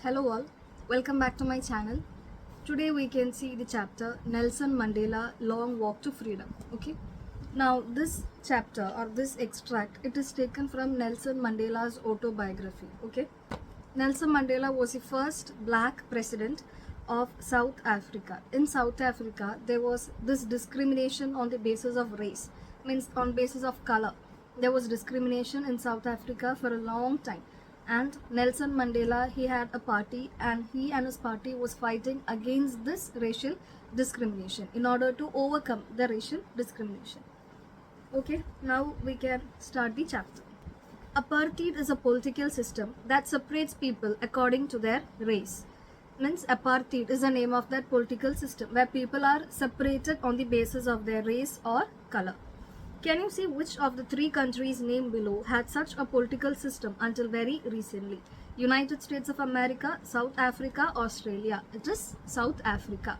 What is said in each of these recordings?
Hello all, welcome back to my channel. Today we can see the chapter Nelson Mandela Long Walk to Freedom. Okay, now this chapter or this extract, it is taken from Nelson Mandela's autobiography. Okay, Nelson Mandela was the first black president of South Africa. In South Africa, there was this discrimination on the basis of race, means on basis of color. There was discrimination in South Africa for a long time, and Nelson Mandela, he had a party and he and his party was fighting against this racial discrimination in order to overcome the racial discrimination. Okay, now we can start the chapter. Apartheid is a political system that separates people according to their race. Means apartheid is the name of that political system where people are separated on the basis of their race or color. Can you see which of the three countries named below had such a political system until very recently? United States of America, South Africa, Australia. It is South Africa.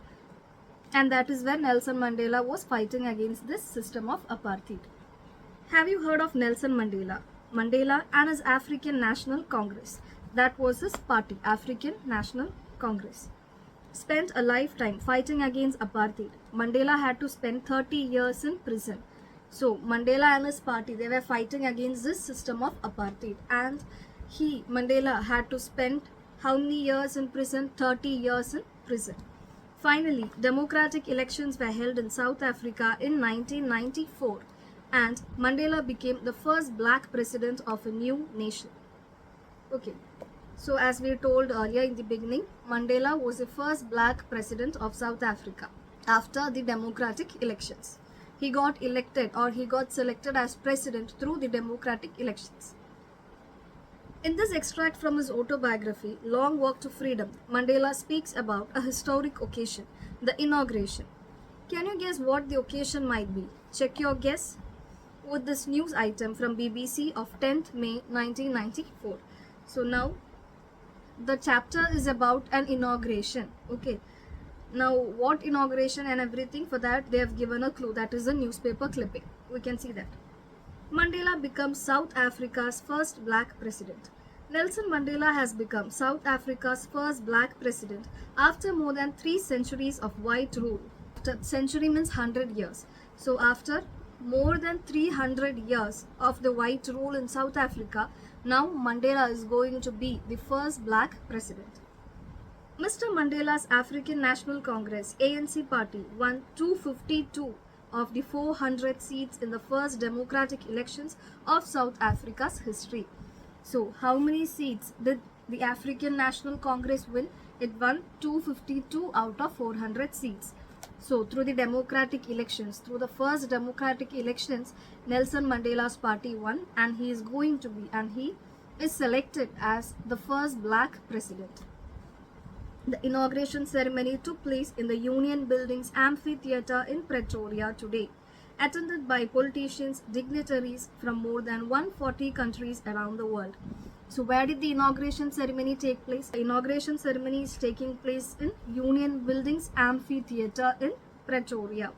And that is where Nelson Mandela was fighting against this system of apartheid. Have you heard of Nelson Mandela? Mandela and his African National Congress. That was his party, African National Congress. Spent a lifetime fighting against apartheid. Mandela had to spend 30 years in prison. So Mandela and his party, they were fighting against this system of apartheid, and Mandela had to spend how many years in prison? 30 years in prison. Finally, democratic elections were held in South Africa in 1994, and Mandela became the first black president of a new nation. Okay, so as we told earlier in the beginning, Mandela was the first black president of South Africa after the democratic elections. He got elected or he got selected as president through the democratic elections. In this extract from his autobiography, Long Walk to Freedom, Mandela speaks about a historic occasion, the inauguration. Can you guess what the occasion might be? Check your guess with this news item from BBC of 10th May 1994. So now the chapter is about an inauguration. Okay. Now, what inauguration and everything, for that they have given a clue, that is a newspaper clipping. We can see that. Mandela becomes South Africa's first black president. Nelson Mandela has become South Africa's first black president after more than 3 centuries of white rule. Century means 100 years. So after more than 300 years of the white rule in South Africa, now Mandela is going to be the first black president. Mr. Mandela's African National Congress ANC party won 252 of the 400 seats in the first democratic elections of South Africa's history. So how many seats did the African National Congress win? It won 252 out of 400 seats. So through the democratic elections, through the first democratic elections, Nelson Mandela's party won, and he is going to be, and he is selected as the first black president. The inauguration ceremony took place in the Union Buildings Amphitheatre in Pretoria today, attended by politicians, dignitaries from more than 140 countries around the world. So where did the inauguration ceremony take place? The inauguration ceremony is taking place in Union Buildings Amphitheatre in Pretoria.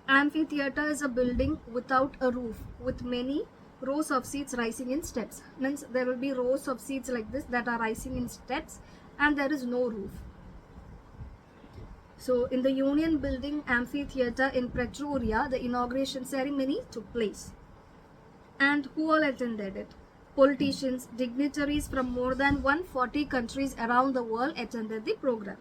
Amphitheatre is a building without a roof with many rows of seats rising in steps. Means there will be rows of seats like this that are rising in steps, and there is no roof. So in the Union Building Amphitheatre in Pretoria, the inauguration ceremony took place. And who all attended it? Politicians, dignitaries from more than 140 countries around the world attended the program.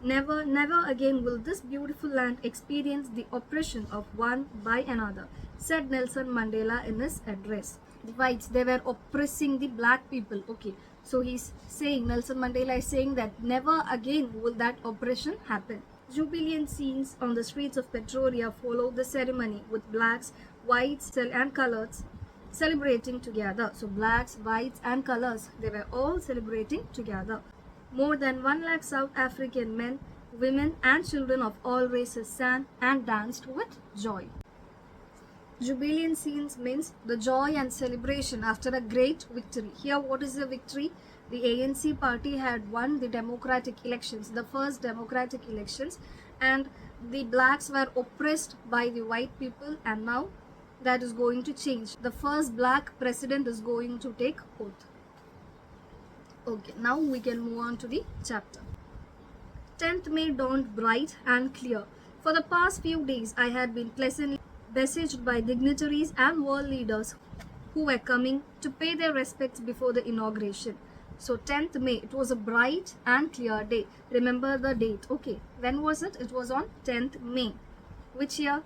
Never, never again will this beautiful land experience the oppression of one by another, said Nelson Mandela in his address. The whites, they were oppressing the black people. Okay, so he's saying, Nelson Mandela is saying that never again will that oppression happen. Jubilant scenes on the streets of Pretoria followed the ceremony with blacks, whites and colors celebrating together. So blacks, whites and colors, they were all celebrating together. More than 1 lakh South African men, women and children of all races sang and danced with joy. Jubilant scenes means the joy and celebration after a great victory. Here, what is the victory? The ANC party had won the democratic elections, the first democratic elections, and the blacks were oppressed by the white people, and now that is going to change. The first black president is going to take oath. Okay, now we can move on to the chapter. 10th May dawned bright and clear. For the past few days, I had been pleasantly besieged by dignitaries and world leaders who were coming to pay their respects before the inauguration. So 10th May, it was a bright and clear day. Remember the date. Okay, when was it? It was on 10th May. Which year?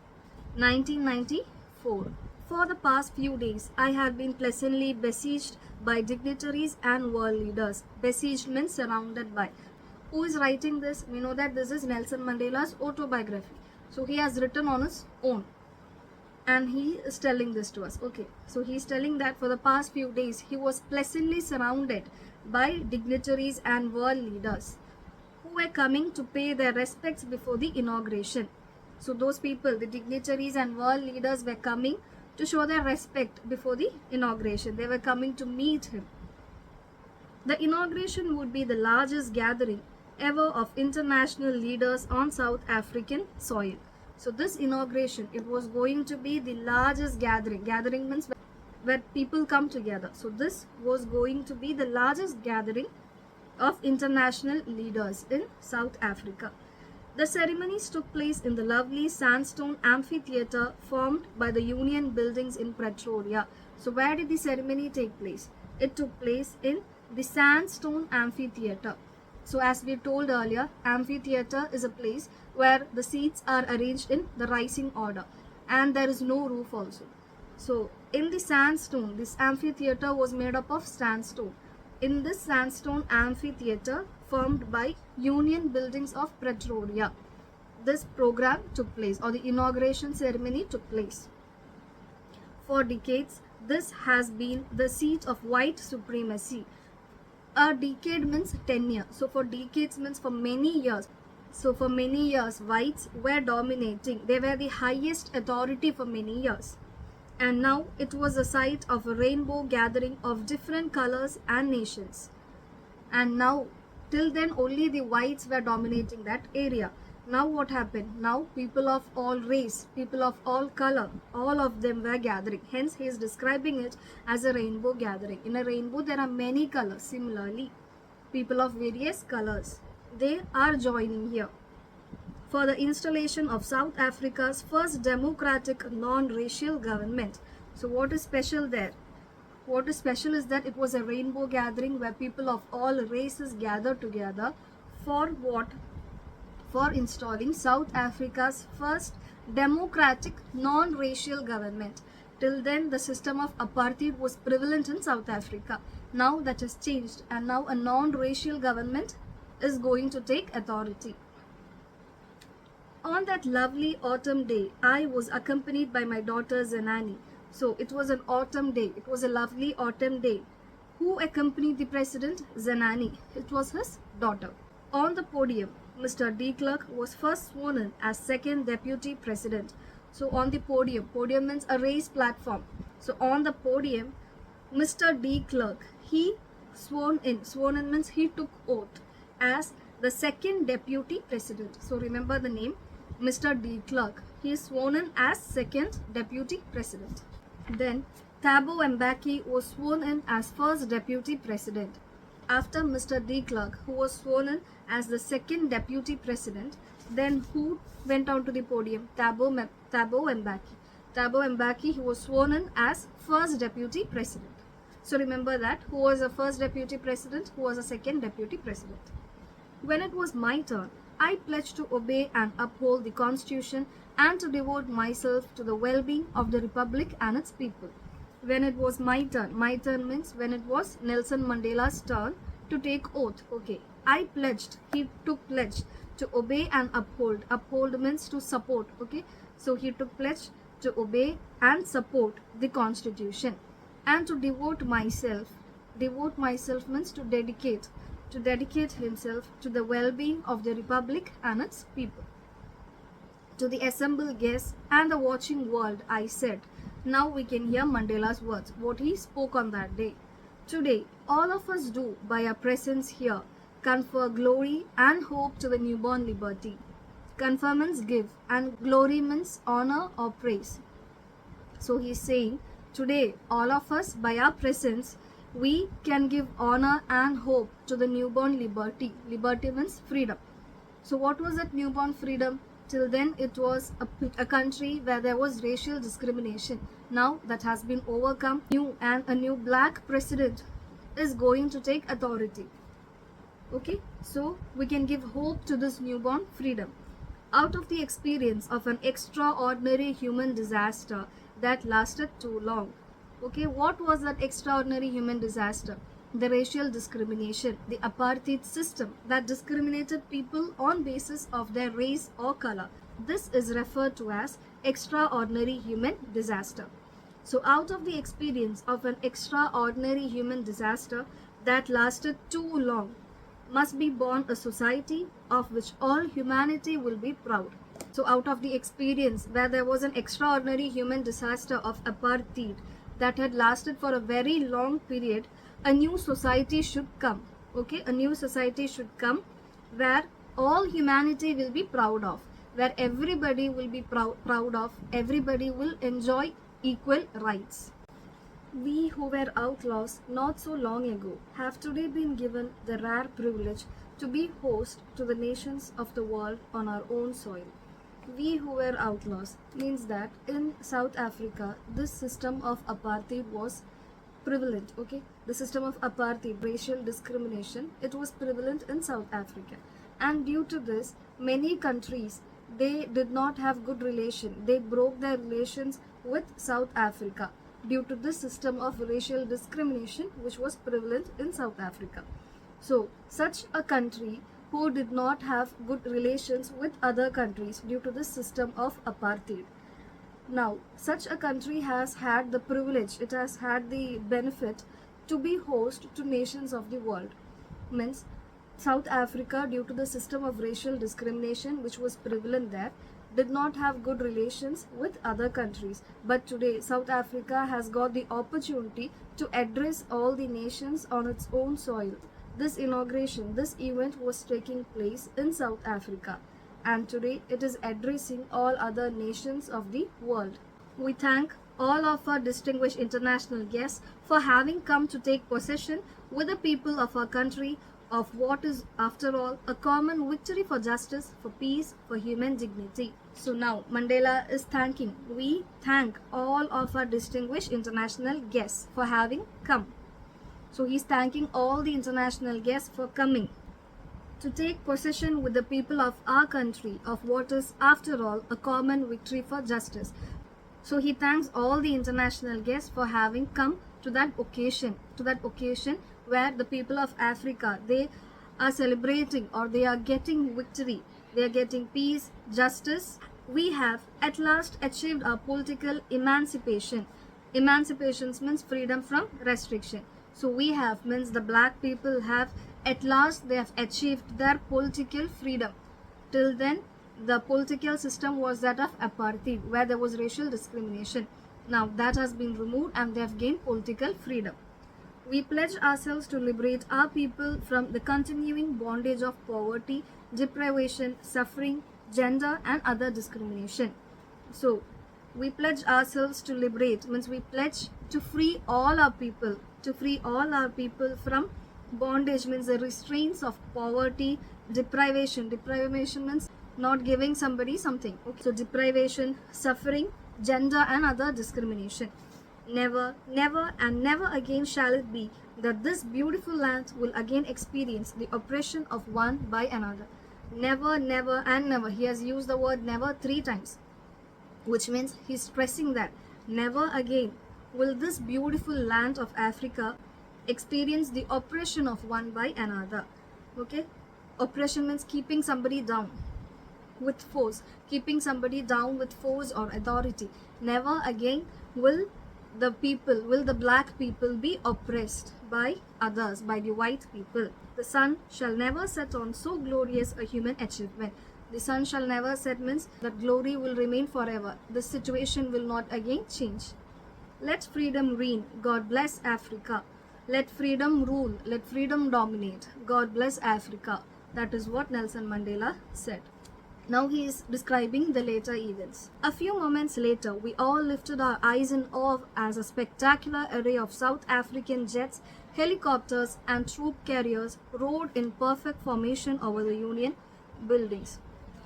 1994. For the past few days, I had been pleasantly besieged by dignitaries and world leaders. Besieged means surrounded by. Who is writing this? We know that this is Nelson Mandela's autobiography. So he has written on his own. And he is telling this to us. Okay, so he is telling that for the past few days, he was pleasantly surrounded by dignitaries and world leaders who were coming to pay their respects before the inauguration. So those people, the dignitaries and world leaders, were coming to show their respect before the inauguration. They were coming to meet him. The inauguration would be the largest gathering ever of international leaders on South African soil. So this inauguration, it was going to be the largest gathering. Gathering means where people come together. So this was going to be the largest gathering of international leaders in South Africa. The ceremonies took place in the lovely sandstone amphitheater formed by the Union buildings in Pretoria. So where did the ceremony take place? It took place in the sandstone amphitheater. So as we told earlier, amphitheater is a place where the seats are arranged in the rising order and there is no roof also. So in the sandstone, this amphitheater was made up of sandstone. In this sandstone amphitheater formed by Union buildings of Pretoria, this program took place, or the inauguration ceremony took place. For decades, this has been the seat of white supremacy. A decade means 10 years. So for decades means for many years. So for many years, whites were dominating. They were the highest authority for many years. And now it was a site of a rainbow gathering of different colors and nations. And now, till then only the whites were dominating that area. Now what happened? Now people of all race, people of all color, all of them were gathering. Hence he is describing it as a rainbow gathering. In a rainbow there are many colors. Similarly, people of various colors, they are joining here for the installation of South Africa's first democratic non-racial government. So what is special there? What is special is that it was a rainbow gathering where people of all races gathered together for what? For installing South Africa's first democratic non-racial government. Till then the system of apartheid was prevalent in South Africa. Now that has changed and now a non-racial government is going to take authority. On that lovely autumn day, I was accompanied by my daughter Zenani. So it was an autumn day. It was a lovely autumn day. Who accompanied the president? Zenani. It was his daughter. On the podium, Mr. de Klerk was first sworn in as second deputy president. So on the podium, podium means a raised platform. So on the podium, Mr. de Klerk, he sworn in means he took oath as the second deputy president. So remember the name, Mr. de Klerk. He is sworn in as second deputy president. Then Thabo Mbeki was sworn in as first deputy president. After Mr. de Klerk, who was sworn in as the second deputy president, then who went on to the podium? Thabo Mbeki. Thabo Mbeki, he was sworn in as first deputy president. So remember that, who was the first deputy president, who was the second deputy president. When it was my turn, I pledged to obey and uphold the constitution and to devote myself to the well-being of the republic and its people. When it was my turn means when it was Nelson Mandela's turn to take oath. Okay, I pledged, he took pledge to obey and uphold. Uphold means to support. Okay, so he took pledge to obey and support the constitution and to devote myself. Devote myself means to dedicate himself to the well-being of the republic and its people. To the assembled guests and the watching world, I said. Now we can hear Mandela's words, what he spoke on that day. Today, all of us do, by our presence here, confer glory and hope to the newborn liberty. Confer means give and glory means honor or praise. So he is saying, today, all of us, by our presence, we can give honor and hope to the newborn liberty. Liberty means freedom. So what was that newborn freedom? Till then it was a country where there was racial discrimination. Now that has been overcome. A new black president is going to take authority. Okay, so we can give hope to this newborn freedom. Out of the experience of an extraordinary human disaster that lasted too long. Okay, what was that extraordinary human disaster? The racial discrimination, the apartheid system that discriminated people on basis of their race or color. This is referred to as extraordinary human disaster. So out of the experience of an extraordinary human disaster that lasted too long, must be born a society of which all humanity will be proud. So out of the experience where there was an extraordinary human disaster of apartheid that had lasted for a very long period, a new society should come. Okay, a new society should come where all humanity will be proud of, where everybody will be proud of, everybody will enjoy equal rights. We who were outlaws not so long ago have today been given the rare privilege to be host to the nations of the world on our own soil. We who were outlaws means that in South Africa, this system of apartheid was prevalent. Okay, the system of apartheid, racial discrimination, it was prevalent in South Africa, and due to this, many countries, they did not have good relation. They broke their relations with South Africa due to this system of racial discrimination which was prevalent in South Africa. So such a country who did not have good relations with other countries due to this system of apartheid. Now, such a country has had the privilege, it has had the benefit to be host to nations of the world. Means South Africa, due to the system of racial discrimination which was prevalent there, did not have good relations with other countries. But today, South Africa has got the opportunity to address all the nations on its own soil. This inauguration, this event was taking place in South Africa, and today it is addressing all other nations of the world. We thank all of our distinguished international guests for having come to take possession with the people of our country of what is, after all, a common victory for justice, for peace, for human dignity. So now Mandela is thanking. We thank all of our distinguished international guests for having come. So he's thanking all the international guests for coming to take possession with the people of our country of what is, after all, a common victory for justice. So he thanks all the international guests for having come to that occasion where the people of Africa, they are celebrating, or they are getting victory, they are getting peace, justice. We have at last achieved our political emancipation. Emancipation means freedom from restriction. So we have means the black people have at last, they have achieved their political freedom. Till then, the political system was that of apartheid, where there was racial discrimination. Now that has been removed and they have gained political freedom. We pledge ourselves to liberate our people from the continuing bondage of poverty, deprivation, suffering, gender and other discrimination. So we pledge ourselves to liberate, means we pledge to free all our people, from bondage, means the restraints of poverty, deprivation. Deprivation means not giving somebody something. Okay. So deprivation, suffering, gender and other discrimination. Never, never and never again shall it be that this beautiful land will again experience the oppression of one by another. Never, never and never. He has used the word never 3 times, which means he's stressing that never again will this beautiful land of Africa experience the oppression of one by another. Okay, oppression means keeping somebody down with force, keeping somebody down with force or authority. Never again will the black people be oppressed by others, by the white people. The sun shall never set on so glorious a human achievement. The sun shall never set means that glory will remain forever. The situation will not again change. Let freedom reign. God bless Africa. Let freedom rule. Let freedom dominate. God bless Africa. That is what Nelson Mandela said. Now he is describing the later events. A few moments later, we all lifted our eyes in awe as a spectacular array of South African jets helicopters and troop carriers rode in perfect formation over the Union buildings.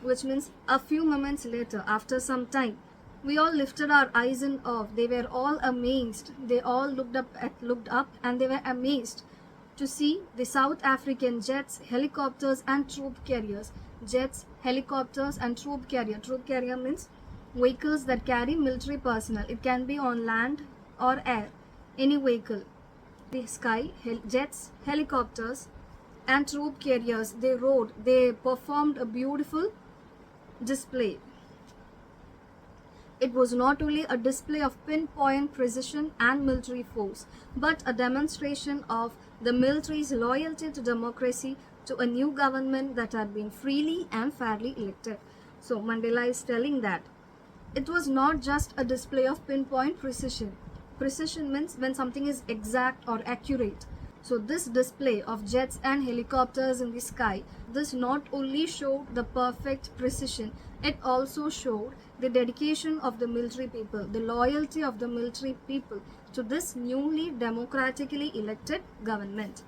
Which means a few moments later, after some time, we all lifted our eyes in awe. They were all amazed. They all looked up and they were amazed to see the South African jets, helicopters and troop carriers. Jets, helicopters and troop carrier. Troop carrier means vehicles that carry military personnel. It can be on land or air, any vehicle. The sky, jets, helicopters and troop carriers, they performed a beautiful display. It was not only a display of pinpoint precision and military force, but a demonstration of the military's loyalty to democracy, to a new government that had been freely and fairly elected. So Mandela is telling that it was not just a display of pinpoint precision. Precision means when something is exact or accurate. So this display of jets and helicopters in the sky, this not only showed the perfect precision, it also showed the dedication of the military people, the loyalty of the military people to this newly democratically elected government.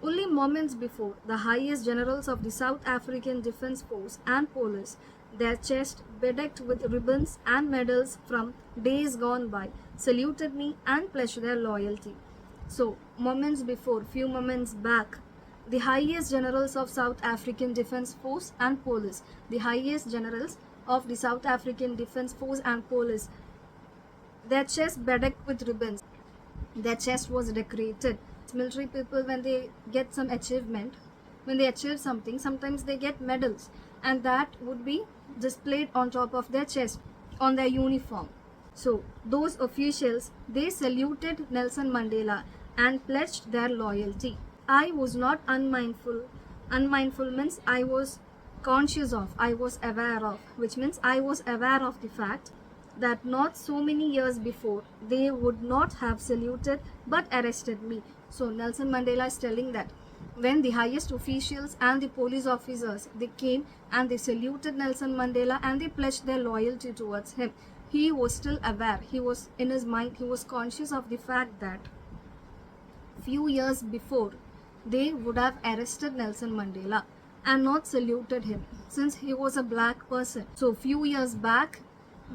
Only moments before, the highest generals of the South African Defence Force and Police, their chests bedecked with ribbons and medals from days gone by, saluted me and pledged their loyalty. So, moments before, few moments back, the highest generals of South African Defence Force and Police, the highest generals of the South African Defence Force and Police, their chests bedecked with ribbons. Their chest was decorated. Military people, when they get some achievement, when they achieve something, sometimes they get medals, and that would be displayed on top of their chest, on their uniform. So, those officials, they saluted Nelson Mandela and pledged their loyalty. I was not unmindful. Unmindful means I was conscious of, I was aware of, which means I was aware of the fact that not so many years before they would not have saluted but arrested me. So Nelson Mandela is telling that when the highest officials and the police officers, they came and they saluted Nelson Mandela and they pledged their loyalty towards him, he was still aware, he was in his mind, he was conscious of the fact that few years before they would have arrested Nelson Mandela and not saluted him since he was a black person. So few years back,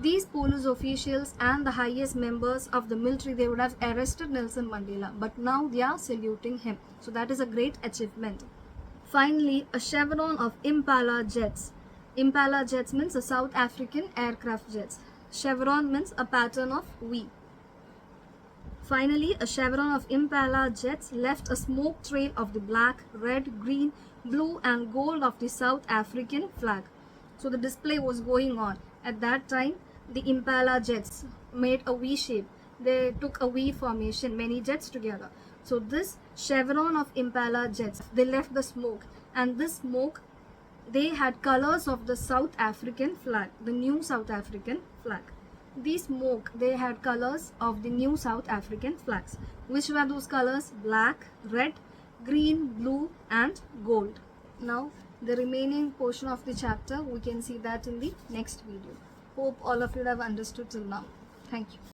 these police officials and the highest members of the military, they would have arrested Nelson Mandela, but now they are saluting him. So that is a great achievement. Finally, a chevron of Impala jets. Impala jets means a South African aircraft jets. Chevron means a pattern of V. Finally, a chevron of Impala jets left a smoke trail of the black, red, green, blue and gold of the South African flag. So the display was going on. At that time, the Impala jets made a V shape. They took a V formation, many jets together. So this chevron of Impala jets, they left the smoke, and this smoke, they had colors of the South African flag, the new South African flag. These smoke, they had colors of the new South African flags. Which were those colors? Black, red, green, blue and gold. Now the remaining portion of the chapter, we can see that in the next video. Hope all of you have understood till now. Thank you.